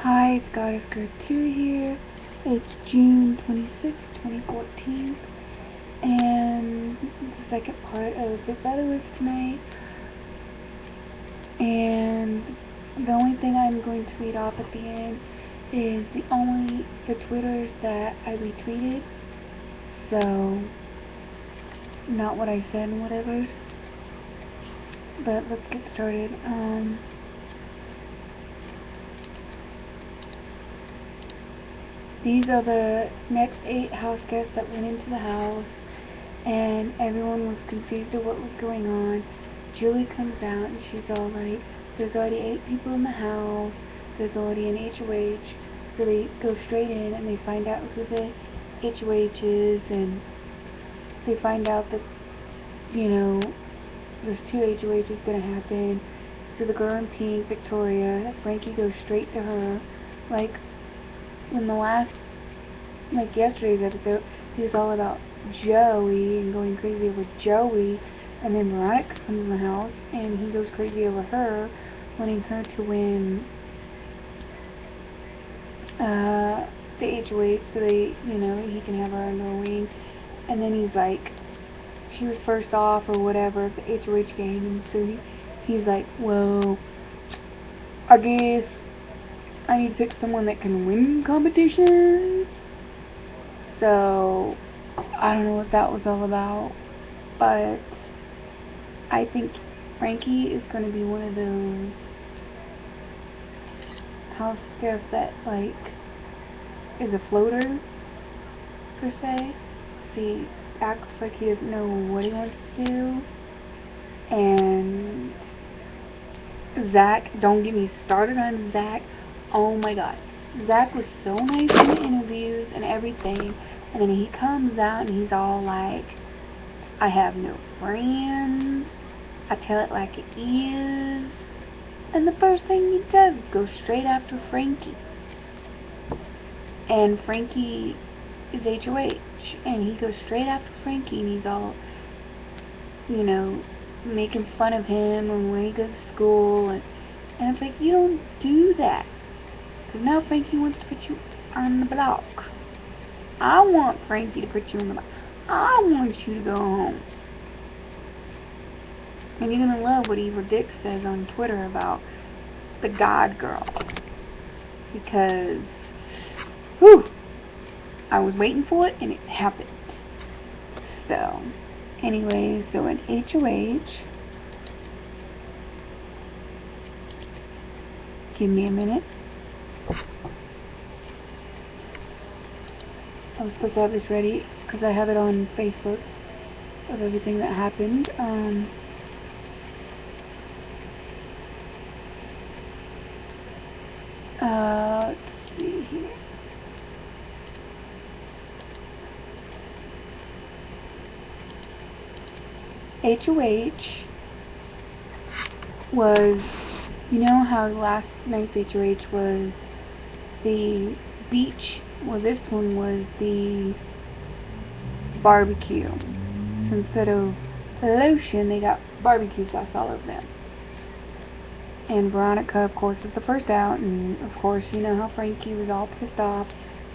Hi, it's Goddess Girl 2 here. It's June 26, 2014, and the second part of Big Brother was tonight. And the only thing I'm going to read off at the end is the Twitters that I retweeted. So, not what I said and whatever. But let's get started. These are the next 8 house guests that went into the house, and everyone was confused of what was going on. Julie comes out and she's all like, there's already 8 people in the house, there's already an HOH, so they go straight in and they find out who the HOH is, and they find out that, there's 2 HOHs going to happen. So the girl in pink, Victoria, Frankie goes straight to her, like, in the yesterday's episode, he was all about Joey and going crazy over Joey, and then Veronica comes in the house and he goes crazy over her, wanting her to win the HOH so he can have her under a wing. And then he's like, she was first off or whatever at the HOH game, and so he's like, well, I guess I need to pick someone that can win competitions. So, I don't know what that was all about, but I think Frankie is going to be one of those house guests that, is a floater, per se. He acts like he doesn't know what he wants to do, and Zach, don't get me started on Zach. Oh my god. Zach was so nice in the interviews and everything, and then he comes out and he's all like, I have no friends, I tell it like it is, and the first thing he does is go straight after Frankie. And Frankie is HOH, and he goes straight after Frankie, and he's all, making fun of him and when he goes to school, and it's like, you don't do that. Because now Frankie wants to put you on the block. I want Frankie to put you on the block. I want you to go home. And you're going to love what Evil Dick says on Twitter about the God Girl. Because, whew, I was waiting for it and it happened. So, anyway, so an HOH. Give me a minute. I was supposed to have this ready because I have it on Facebook of everything that happened. Let's see here. HOH was, how last night's HOH was the beach? Well, this one was the barbecue. So instead of lotion, they got barbecue sauce all over them. And Veronica, of course, is the first out, and of course, you know how Frankie was all pissed off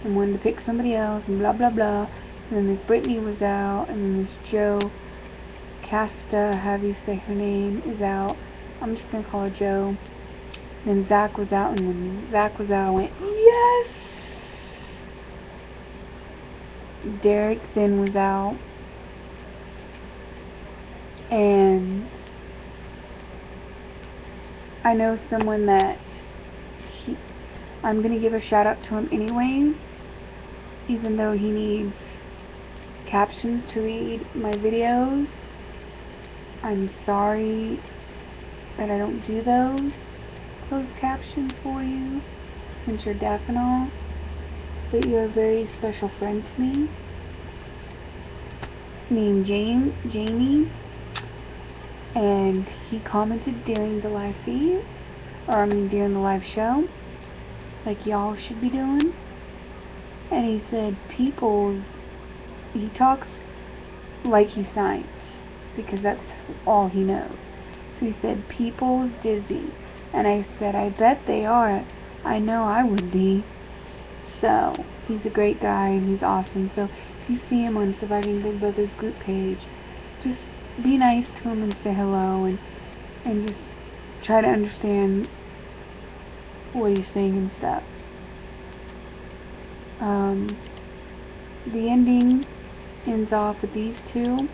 and wanted to pick somebody else, and blah blah blah. And then Miss Brittany was out, and then Miss Joe Casta, however you say her name, is out. I'm just gonna call her Joe. Then Zach was out, and when Zach was out, I went, yes! Derek then was out, and I know someone that I'm going to give a shout out to him anyways, even though he needs captions to read my videos. I'm sorry that I don't do those captions for you, since you're deaf and all. But you're a very special friend to me, named Jamie, and he commented during the live feed, during the live show, like y'all should be doing, and he said he talks like he's science, because that's all he knows. So he said, people's dizzy, and I said, I bet they are, I know I would be. So, he's a great guy and he's awesome. So, if you see him on Surviving Big Brother's group page, just be nice to him and say hello and just try to understand what he's saying and stuff. The ending ends off with these two,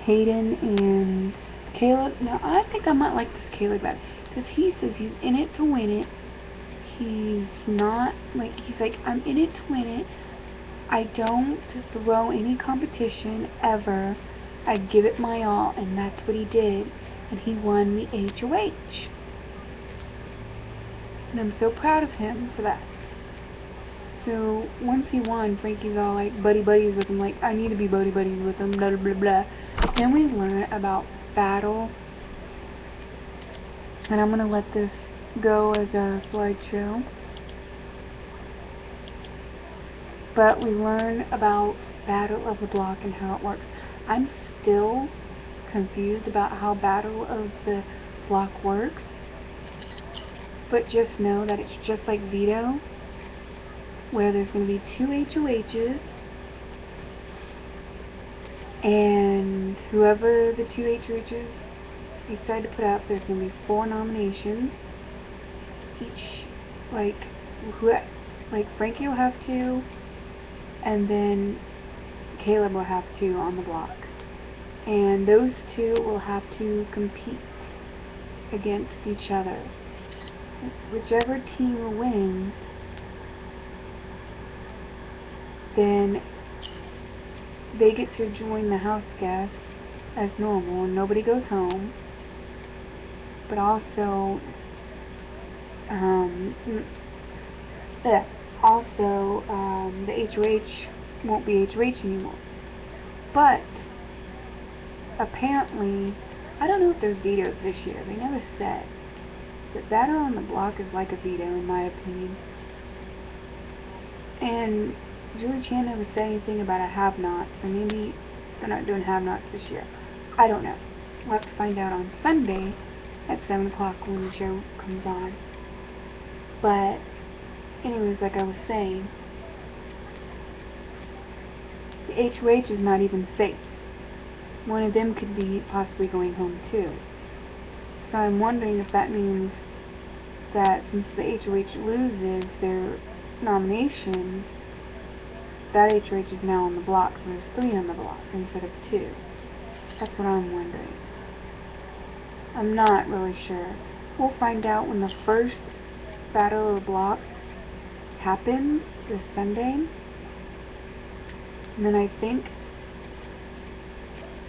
Hayden and Caleb. Now, I think I might like this Caleb guy, because he says he's in it to win it. He's not, like, he's like, I'm in it to win it. I don't throw any competition, ever. I give it my all, and that's what he did. And he won the HOH. And I'm so proud of him for that. So, once he won, Frankie's all like, buddies with him, like, I need to be buddies with him, blah, blah, blah. Then we learn about battle. And I'm going to let this go as a slideshow. But we learn about Battle of the Block and how it works. I'm still confused about how Battle of the Block works. But just know that it's just like Veto, where there's going to be 2 HOHs, and whoever the 2 HOHs decide to put up, there's going to be 4 nominations. Each, like Frankie will have 2, and then Caleb will have 2 on the block. And those 2 will have to compete against each other. Whichever team wins, then they get to join the house guests as normal, and nobody goes home. But also, the HOH won't be HOH anymore. But apparently, I don't know if there's vetoes this year. They never said. But Battle on the Block is like a veto, in my opinion. And Julie Chan never said anything about a have-not, so maybe they're not doing have-nots this year. I don't know. We'll have to find out on Sunday at 7 o'clock when the show comes on. But, anyways, like I was saying, the HOH is not even safe. One of them could be possibly going home too. So I'm wondering if that means that since the HOH loses their nominations, that HOH is now on the block, so there's 3 on the block instead of 2. That's what I'm wondering. I'm not really sure. We'll find out when the first Battle of the Block happens this Sunday. And then I think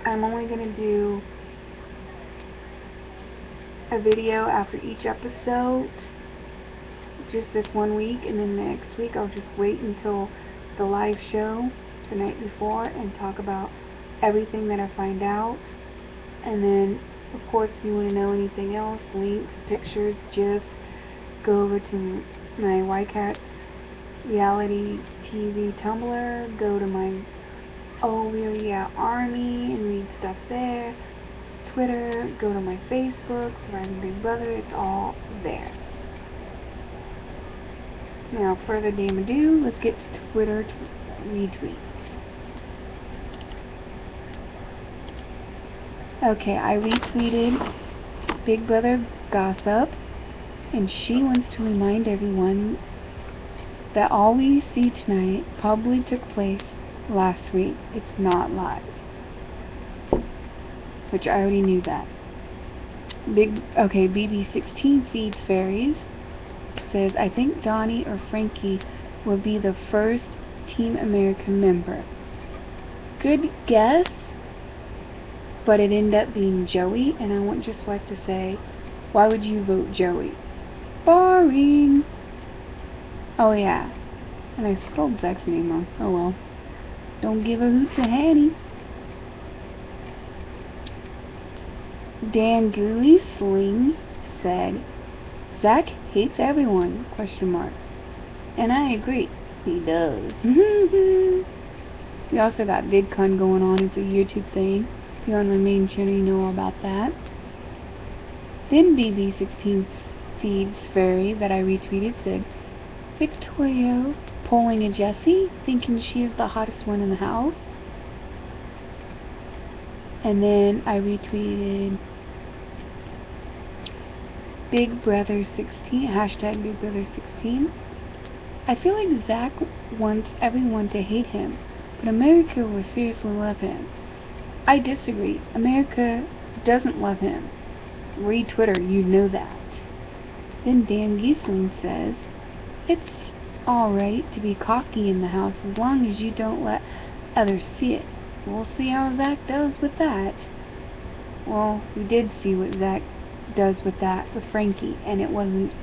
I'm only going to do a video after each episode, just this one week, and then next week I'll just wait until the live show the night before and talk about everything that I find out. And then, of course, if you want to know anything else, links, pictures, GIFs, go over to my YCats reality TV Tumblr, go to my Oh Really Yeah Army and read stuff there. Twitter, go to my Facebook, Surviving Big Brother, it's all there. Now, further ado, let's get to Twitter retweets. Okay, I retweeted Big Brother Gossip, and she wants to remind everyone that all we see tonight probably took place last week. It's not live. Which I already knew that. BB16 Feeds Fairies says, I think Donnie or Frankie will be the first Team America member. Good guess, but it ended up being Joey, and I want just like to say, why would you vote Joey? Boring! Oh yeah, and I spelled Zach's name wrong. Oh well. Don't give a hoot to Hattie. Dan Gooey Sling said, Zach hates everyone, ? And I agree, he does. We also got VidCon going on, it's a YouTube thing. If you're on my main channel, you know all about that. Then BB16 Seeds Fairy that I retweeted said, Victoria pulling a Jessie, thinking she is the hottest one in the house. And then I retweeted Big Brother 16, hashtag Big Brother 16. I feel like Zach wants everyone to hate him, but America will seriously love him. I disagree. America doesn't love him. Read Twitter, you know that. Then Dan Giesling says, it's alright to be cocky in the house as long as you don't let others see it. We'll see how Zach does with that. Well, we did see what Zach does with that with Frankie, and it wasn't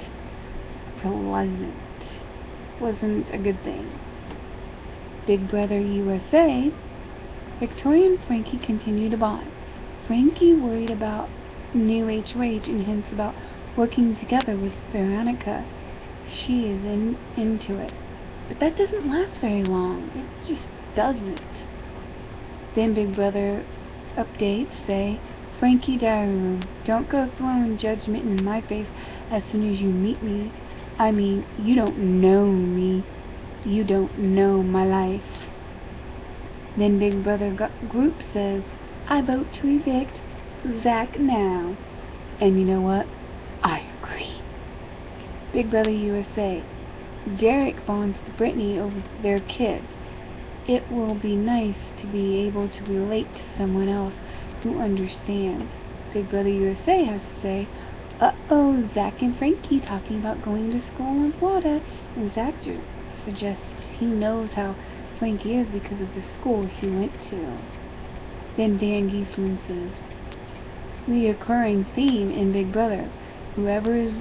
pleasant. Wasn't a good thing. Big Brother USA, Victoria and Frankie continue to bond. Frankie worried about new HOH and hints about working together with Veronica. She is into it. But that doesn't last very long. It just doesn't. Then Big Brother updates say, Frankie diary room, don't go throwing judgment in my face as soon as you meet me. I mean, you don't know me. You don't know my life. Then Big Brother group says, I vote to evict Zach now. And you know what? I agree. Big Brother USA, Derek bonds to Brittany over their kids. It will be nice to be able to relate to someone else who understands. Big Brother USA has to say, uh-oh, Zach and Frankie talking about going to school in Florida, and Zach just suggests he knows how Frankie is because of the school he went to. Then Dan Giesling says, reoccurring theme in Big Brother, whoever is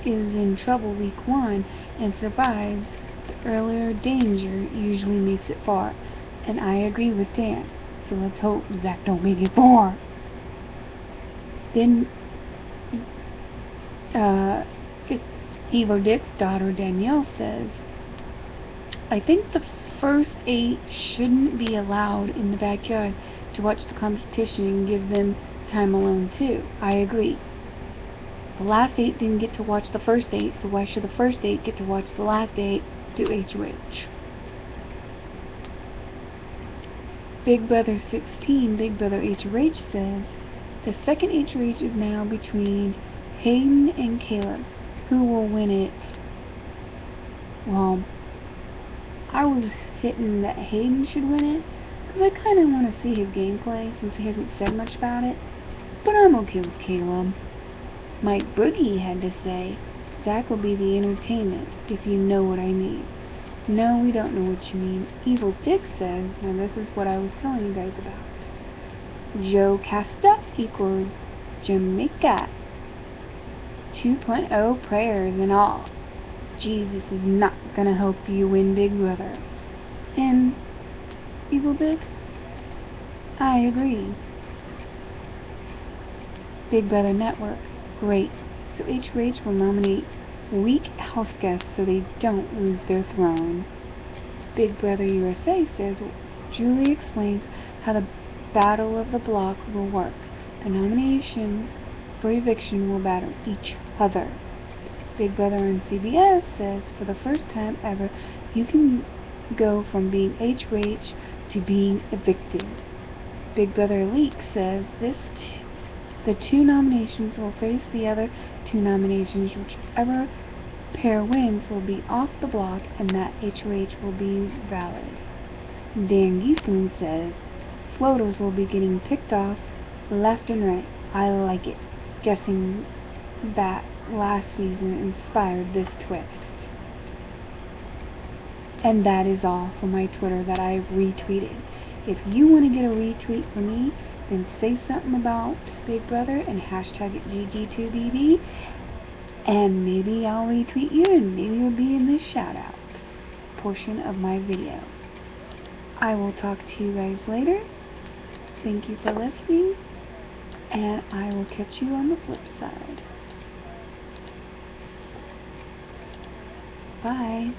in trouble week 1 and survives the earlier danger usually makes it far. And I agree with Dan, so let's hope Zach don't make it far. Then Evo Dick's daughter Danielle says, I think the first 8 shouldn't be allowed in the backyard to watch the competition and give them time alone too. I agree. The last 8 didn't get to watch the first 8, so why should the first 8 get to watch the last 8 do HOH? Big Brother 16, Big Brother HOH says, the second HOH is now between Hayden and Caleb. Who will win it? Well, I was hitting that Hayden should win it, because I kind of want to see his gameplay since he hasn't said much about it, but I'm okay with Caleb. Mike Boogie had to say, Zach will be the entertainment, if you know what I mean. No, we don't know what you mean. Evil Dick says, now this is what I was telling you guys about. Joe Casta equals Jamaica. 2.0 prayers and all. Jesus is not gonna help you win Big Brother. And Evil Dick, I agree. Big Brother Network, great. So HOH will nominate weak house guests so they don't lose their throne. Big Brother USA says Julie explains how the Battle of the Block will work. The nominations for eviction will battle each other. Big Brother on CBS says for the first time ever you can go from being HOH to being evicted. Big Brother Leak says the 2 nominations will face the other 2 nominations. Whichever pair wins will be off the block and that HOH will be valid. Dan Giesling says floaters will be getting picked off left and right. I like it. Guessing that last season inspired this twist. And that is all for my Twitter that I've retweeted. If you want to get a retweet from me, then say something about Big Brother and hashtag it GG2BB, and maybe I'll retweet you and maybe you'll be in this shout out portion of my video. I will talk to you guys later. Thank you for listening, and I will catch you on the flip side. Bye.